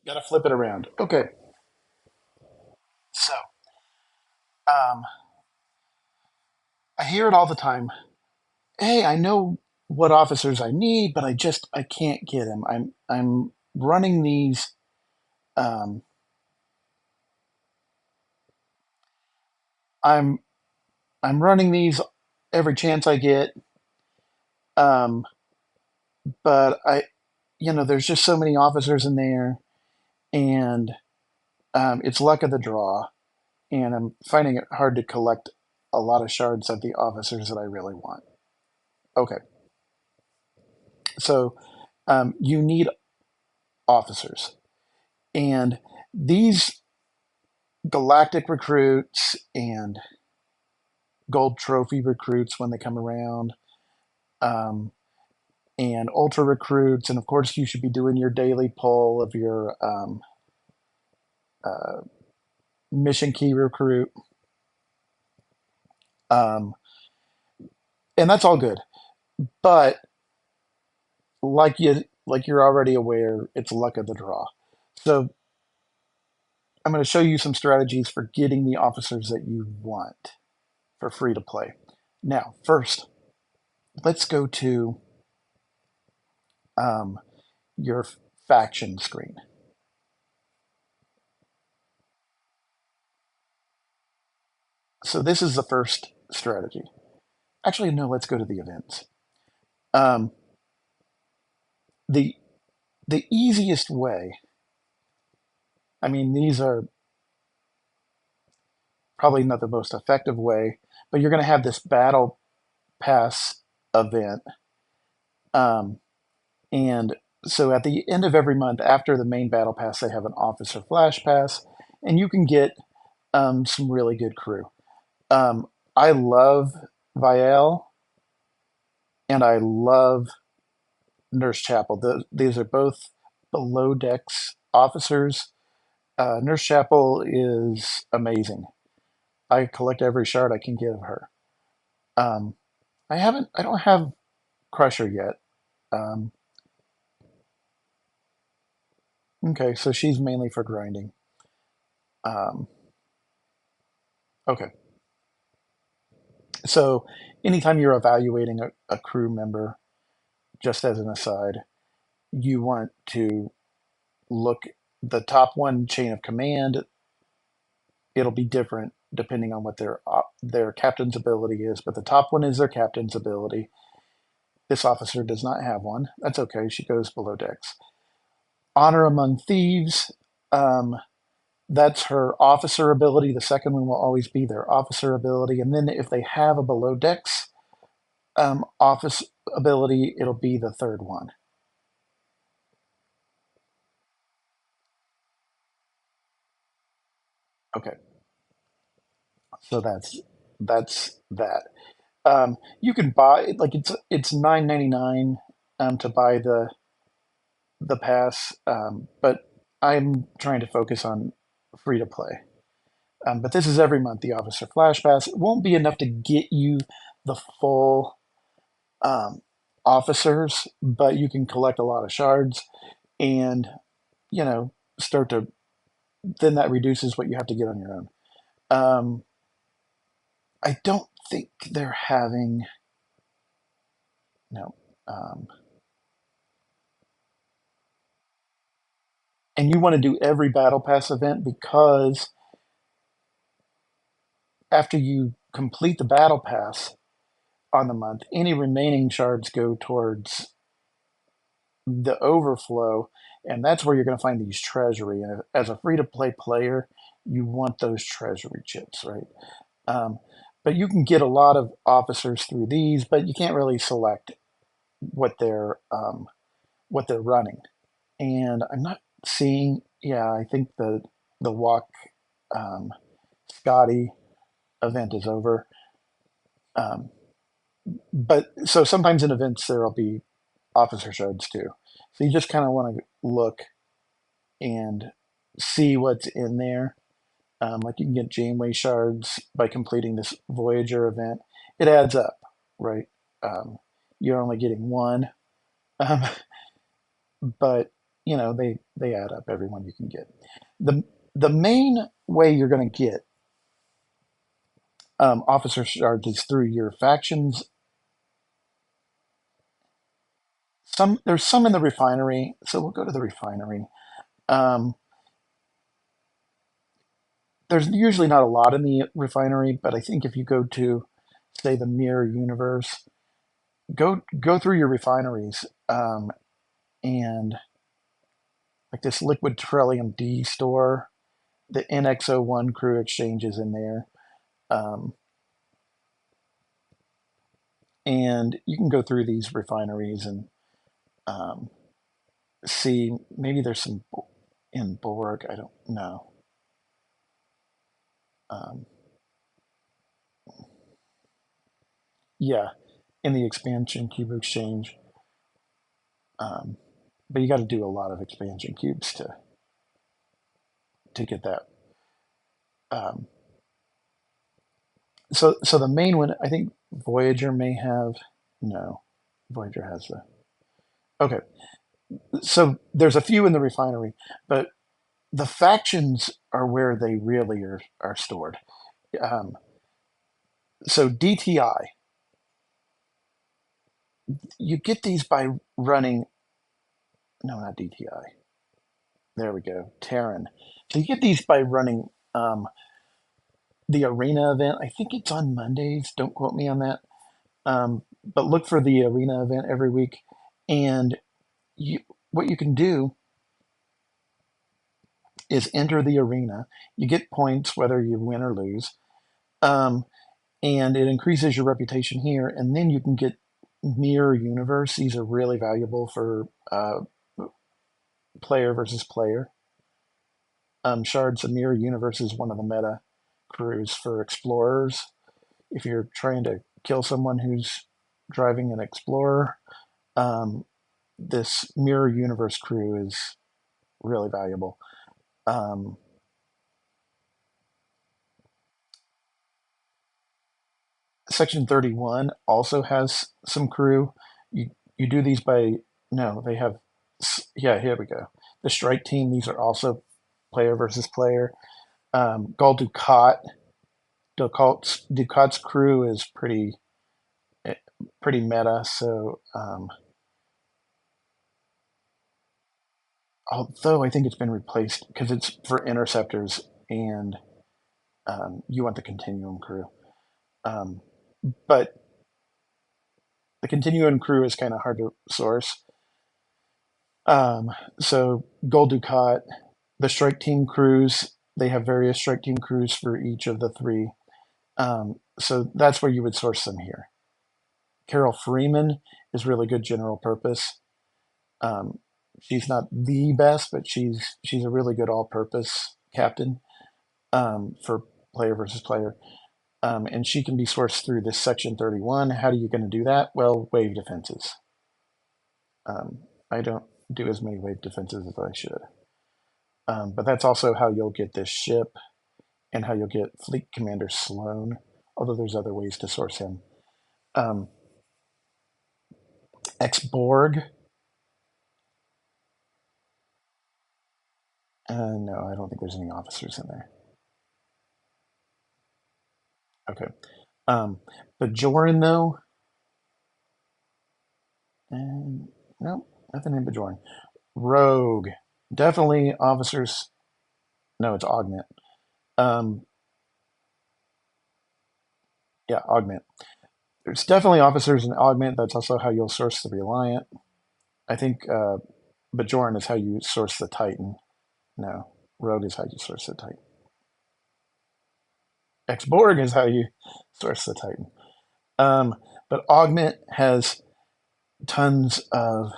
Got to flip it around. Okay. So, um, I hear it all the time. Hey, I know what officers I need, but I can't get them. I'm running these. Um, I'm I'm running these every chance I get. Um, but there's just so many officers in there, and it's luck of the draw, and I'm finding it hard to collect a lot of shards of the officers that I really want. Okay, so you need officers, and these galactic recruits and gold trophy recruits when they come around, um, and ultra recruits, and of course you should be doing your daily pull of your uh, mission key recruit, um, and that's all good. But like you're already aware, it's luck of the draw. So I'm going to show you some strategies for getting the officers that you want for free to play. Now, first, let's go to um, your faction screen. So this is the first strategy. Actually, no, let's go to the events. Um, the the easiest way, I mean, these are probably not the most effective way, but you're going to have this battle pass event. Um, and so at the end of every month after the main battle pass, they have an officer flash pass, and you can get some really good crew. Um, I love Vial and I love Nurse Chapel. These are both below decks officers. Nurse Chapel is amazing. I collect every shard I can give her. Um, I don't have Crusher yet. Um, okay, so she's mainly for grinding. Um, okay, so anytime you're evaluating a crew member, just as an aside, you want to look the top one chain of command. It'll be different depending on what their captain's ability is, but the top one is their captain's ability. This officer does not have one. That's okay. She goes below decks. Honor among thieves. Um, that's her officer ability. The second one will always be their officer ability, and then if they have a below decks office ability, it'll be the third one. Okay, so that's that. You can buy like it's $9.99 to buy the pass, but I'm trying to focus on free to play. But this is every month. The Officer Flash Pass, it won't be enough to get you the full um, officers, but you can collect a lot of shards and start to then that reduces what you have to get on your own. Um, I don't think they're having no. Um, and you want to do every battle pass event because after you complete the battle pass on the month, any remaining shards go towards the overflow, and that's where you're going to find these treasury. And as a free to play player, you want those treasury chips, right? Um, but you can get a lot of officers through these, but you can't really select what they're running. And I'm not seeing. Yeah, I think the walk um, Scotty event is over. Um, but so sometimes in events there will be officer shards too. So you just kind of want to look and see what's in there. Like you can get Janeway shards by completing this Voyager event. It adds up, right? Um, you're only getting one, um, but they add up, everyone you can get. The main way you're going to get officer shards is through your factions. There's some in the refinery, so we'll go to the refinery. Um, there's usually not a lot in the refinery, but I think if you go to, say, the mirror universe, go through your refineries, and like this liquid Trillium D store, the NX01 crew exchanges in there, um, and you can go through these refineries and um, see maybe there's some in Borg. I don't know. Um, yeah, in the expansion cube exchange. Um, but you got to do a lot of expansion cubes to get that. Um, so the main one, I think Voyager may have. No, Voyager has the. Okay, so there's a few in the refinery, but the factions are where they really are stored. Um, so DTI, you get these by running. No, not DTI. There we go. Terran. So you get these by running the arena event. I think it's on Mondays. Don't quote me on that. But look for the arena event every week. And what you can do is enter the arena. You get points whether you win or lose. Um, and it increases your reputation here. And then you can get mirror universe. These are really valuable for player versus player. Shards of Mirror Universe is one of the meta crews for explorers. If you're trying to kill someone who's driving an explorer, um, this Mirror Universe crew is really valuable. Um, Section 31 also has some crew. You do these by no, they have yeah. Here we go. The strike team. These are also player versus player. Gul Dukat's crew is eh, pretty meta. So although I think it's been replaced because it's for interceptors and you want the Continuum crew. Um, but the Continuum crew is kind of hard to source. Um, so Gul Dukat, the strike team crews, they have various strike team crews for each of the three. So that's where you would source them here. Carol Freeman is really good general purpose. Um, she's not the best, but she's a really good all-purpose captain for player versus player. And she can be sourced through this section 31. How are you going to do that? Well, wave defenses. I don't do as many wave defenses as I should. But that's also how you'll get this ship and how you'll get Fleet Commander Sloan, although there's other ways to source him. Um, X-Borg. No, I don't think there's any officers in there. Okay. Bajoran, though. And no, nothing in Bajoran. Rogue. Definitely officers. No, it's Augment. Um, yeah, Augment. There's definitely officers in Augment. That's also how you'll source the Reliant. I think Bajoran is how you source the Titan. No, Rogue is how you source the Titan. X-Borg is how you source the Titan. Um, but Augment has tons of.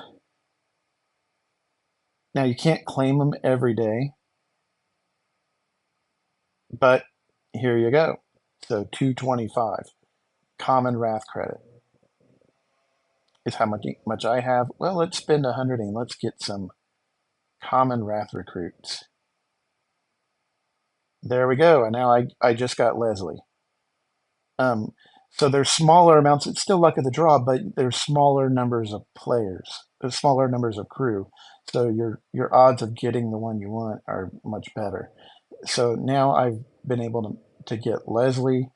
Now you can't claim them every day, but here you go. So 225 common wrath credit is how much I have. Well, let's spend 100 and let's get some common wrath recruits. There we go. And now I just got Leslie. Um, so there's smaller amounts. It's still luck of the draw, but there's smaller numbers of players, there's smaller numbers of crew. So your odds of getting the one you want are much better. So now I've been able to get Leslie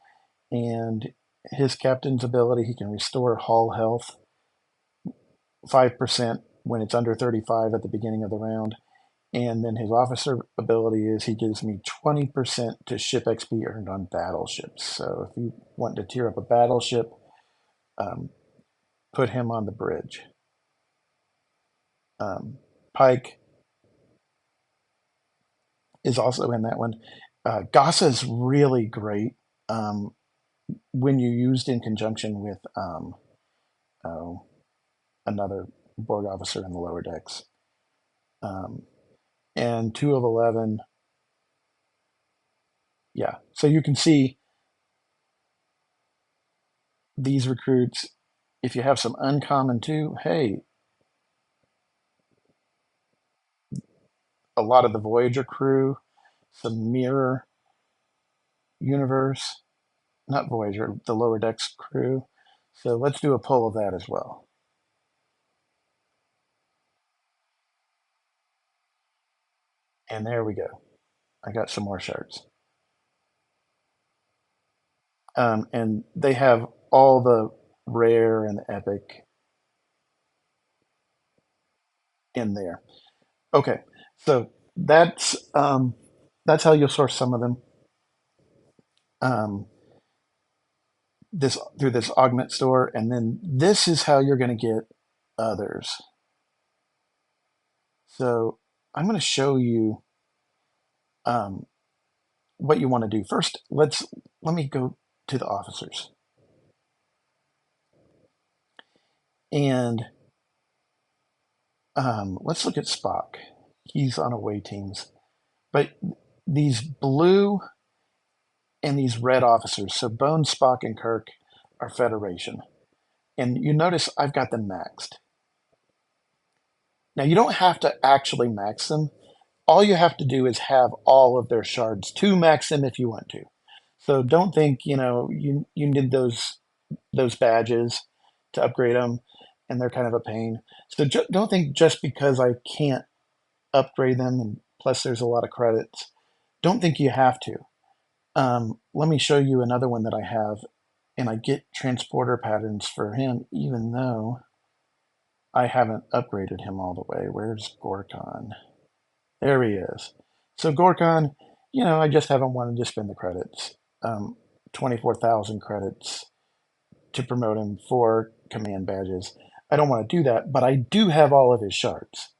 and his captain's ability. He can restore hull health 5% when it's under 35 at the beginning of the round. And then his officer ability is he gives me 20% to ship XP earned on battleships. So if you want to tier up a battleship, um, put him on the bridge. Pike is also in that one. Gasa is really great when you used in conjunction with oh, another Borg officer in the lower decks. Um, and 2 of 11, yeah. So you can see these recruits, if you have some uncommon too, hey, a lot of the Voyager crew, some mirror universe, not Voyager, the lower decks crew. So let's do a pull of that as well. And there we go. I got some more shards. And they have all the rare and epic in there. Okay, so that's how you'll source some of them. Um, this through this augment store, and then this is how you're going to get others. So I'm going to show you um, what you want to do first. Let me go to the officers, and let's look at Spock. He's on away teams, but these blue and these red officers, so Bones, Spock, and Kirk, are Federation. And you notice I've got them maxed. Now, you don't have to actually max them. All you have to do is have all of their shards to max them if you want to. So don't think, you need those badges to upgrade them, and they're kind of a pain. So don't think just because I can't upgrade them, and plus there's a lot of credits, don't think you have to. Let me show you another one that I have, and I get transporter patterns for him, even though I haven't upgraded him all the way. Where's Gorkon? There he is. So Gorkon, I just haven't wanted to spend the credits. 24,000 credits to promote him for command badges. I don't want to do that, but I do have all of his shards.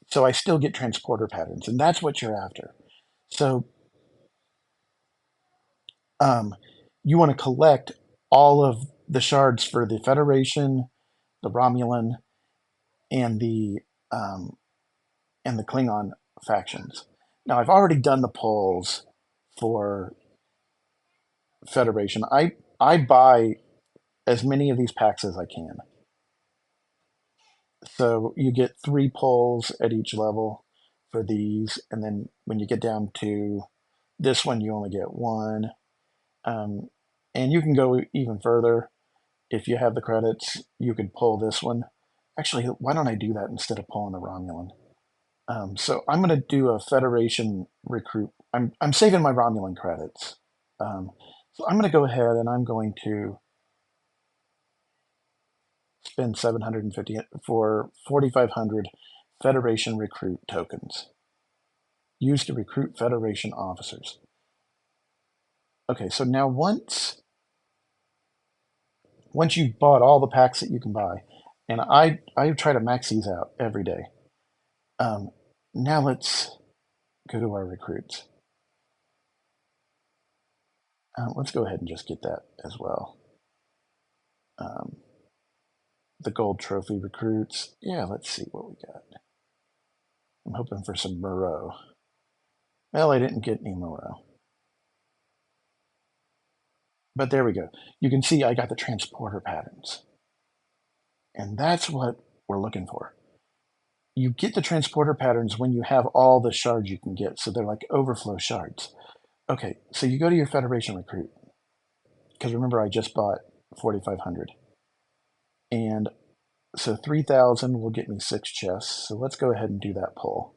So I still get transporter patterns, and that's what you're after. So um, you want to collect all of the shards for the Federation, the Romulan, and um, the Klingon factions. Now I've already done the polls for Federation. I buy as many of these packs as I can. So you get 3 polls at each level for these, and then when you get down to this one, you only get one. Um, and you can go even further if you have the credits. You could pull this one. Actually, why don't I do that instead of pulling the Romulan? So I'm going to do a Federation recruit. I'm saving my Romulan credits. Um, so I'm going to go ahead and I'm going to spend 750 for 4,500 Federation recruit tokens used to recruit Federation officers. Okay, so now once you've bought all the packs that you can buy, and I try to max these out every day. Um, Now let's go to our recruits. Let's go ahead and just get that as well. Um, the gold trophy recruits. Yeah, let's see what we got. I'm hoping for some Moreau. Well, I didn't get any Moreau. But there we go. You can see I got the transporter patterns. And that's what we're looking for. You get the transporter patterns when you have all the shards you can get. So they're like overflow shards. Okay, so you go to your Federation recruit. Because remember, I just bought 4,500. And So 3,000 will get me 6 chests. So let's go ahead and do that pull.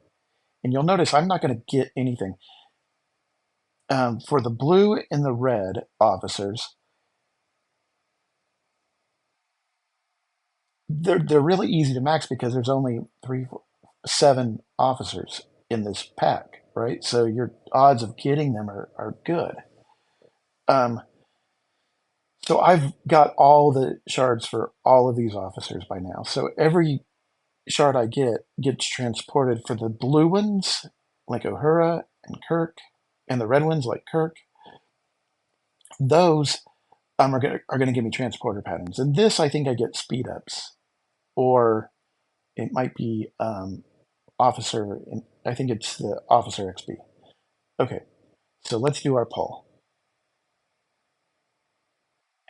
And you'll notice I'm not going to get anything. For the blue and the red officers, they're really easy to max because there's only 7 officers in this pack, right? So your odds of getting them are good. Um, so I've got all the shards for all of these officers by now. So every shard I get gets transported for the blue ones, like Uhura and Kirk, and the red ones, like Kirk. Those are gonna give me transporter patterns, and this I think I get speed ups, or it might be officer. I think it's the officer XP. Okay, so let's do our poll,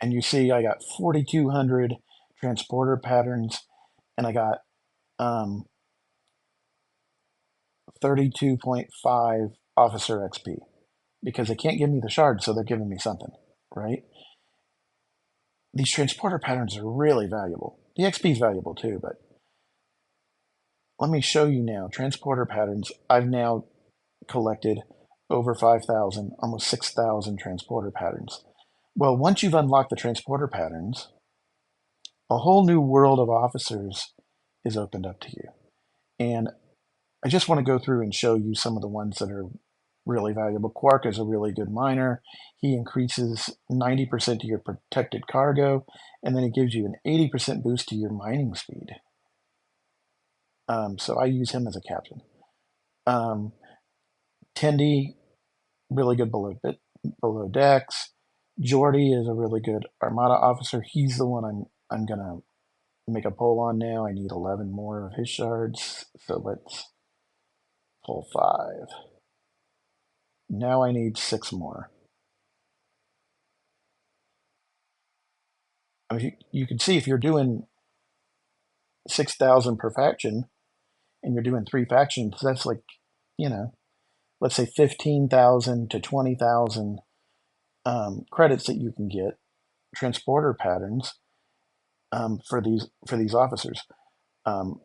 and you see I got 4,200 transporter patterns, and I got 32.5 officer XP because they can't give me the shards, so they're giving me something, right? These transporter patterns are really valuable. The XP is valuable too, but let me show you now. Transporter patterns, I've now collected over 5,000, almost 6,000 transporter patterns. Well, once you've unlocked the transporter patterns, a whole new world of officers is opened up to you. And I just want to go through and show you some of the ones that are really valuable. Quark is a really good miner. He increases 90% to your protected cargo, and then he gives you an 80% boost to your mining speed. So I use him as a captain. Tendi, really good below decks. Geordi is a really good Armada officer. He's the one I'm gonna make a poll on now. I need 11 more of his shards, so let's pull 5. Now I need 6 more. I mean, you can see if you're doing 6,000 per faction and you're doing 3 factions, that's like, you know, let's say 15,000 to 20,000 credits that you can get transporter patterns for these officers. Um,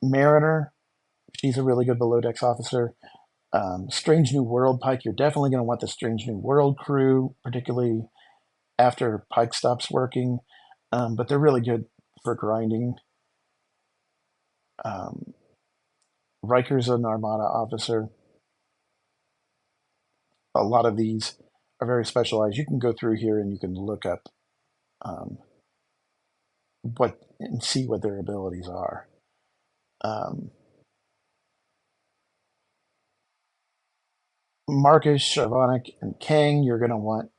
Mariner, she's a really good below decks officer. Strange New World Pike, you're definitely going to want the Strange New World crew, particularly after Pike stops working. But they're really good for grinding. Riker's an Armada officer. A lot of these are very specialized. You can go through here and you can look up um, what and see what their abilities are. Um, Marcus, Sharvonic, and Kang, you're going to want.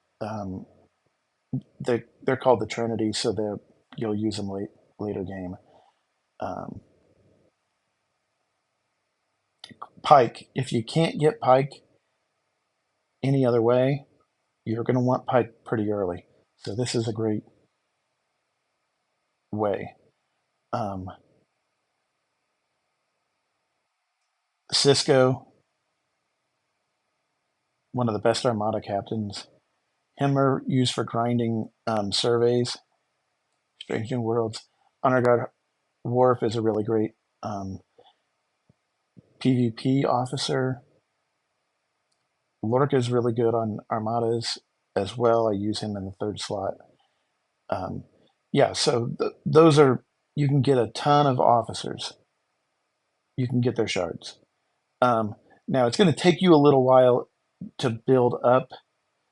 They're called the Trinity, so you'll use them later game. Um, Pike, if you can't get Pike any other way, you're going to want Pike pretty early. So this is a great way. Cisco, one of the best Armada captains. Him are used for grinding surveys, Strange New Worlds. Honor Guard Worf is a really great PvP officer. Lorca is really good on Armadas as well. I use him in the 3rd slot. Um, yeah, so those are, you can get a ton of officers. You can get their shards. Now, it's going to take you a little while to build up,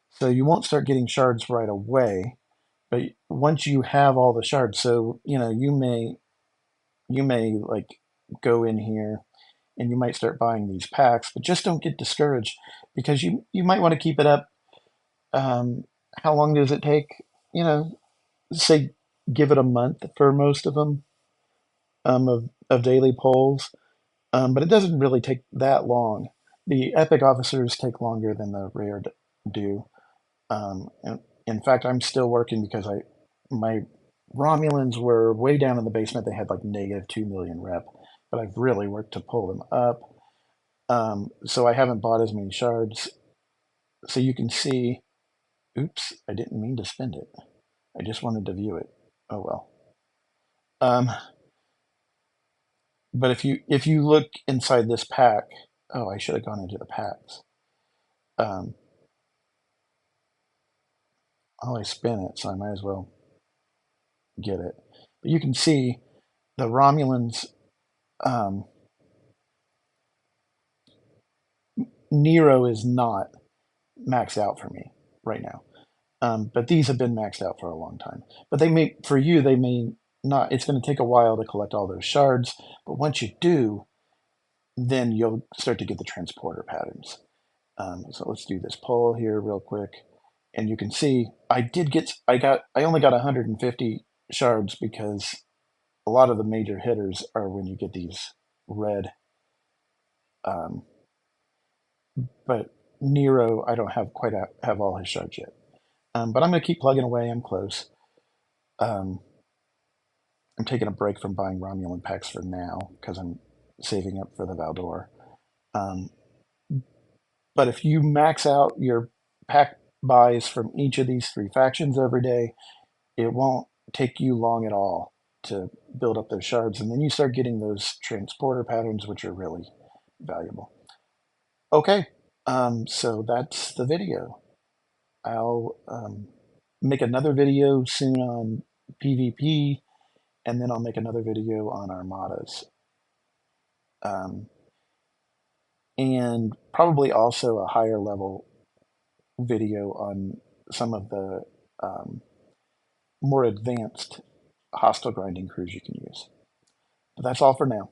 so you won't start getting shards right away. But once you have all the shards, so you may like go in here and you might start buying these packs, but just don't get discouraged because you might want to keep it up. How long does it take? Say give it a month for most of them, of daily polls, but it doesn't really take that long. The epic officers take longer than the rare do. And in fact, I'm still working because my Romulans were way down in the basement. They had like negative 2 million rep, but I've really worked to pull them up. So I haven't bought as many shards. So you can see, oops, I didn't mean to spend it. I just wanted to view it. Oh well. Um, but if you look inside this pack, oh, I should have gone into the packs. Um, I spin it, so I might as well get it. But you can see the Romulans. Um, Nero is not maxed out for me right now. But these have been maxed out for a long time. But they may, for you, they may not. It's going to take a while to collect all those shards. But once you do, then you'll start to get the transporter patterns. So let's do this poll here real quick. And you can see I only got 150 shards because a lot of the major hitters are when you get these red. Um, but Nero, I don't have have all his shards yet. But I'm going to keep plugging away. I'm close. Um, I'm taking a break from buying Romulan packs for now because I'm saving up for the Valdor. Um, but if you max out your pack buys from each of these three factions every day, it won't take you long at all to build up those shards. And then you start getting those transporter patterns, which are really valuable. Okay, so that's the video. I'll make another video soon on PvP, and then I'll make another video on armadas. Um, and probably also a higher level video on some of the um, more advanced hostile grinding crews you can use. But that's all for now.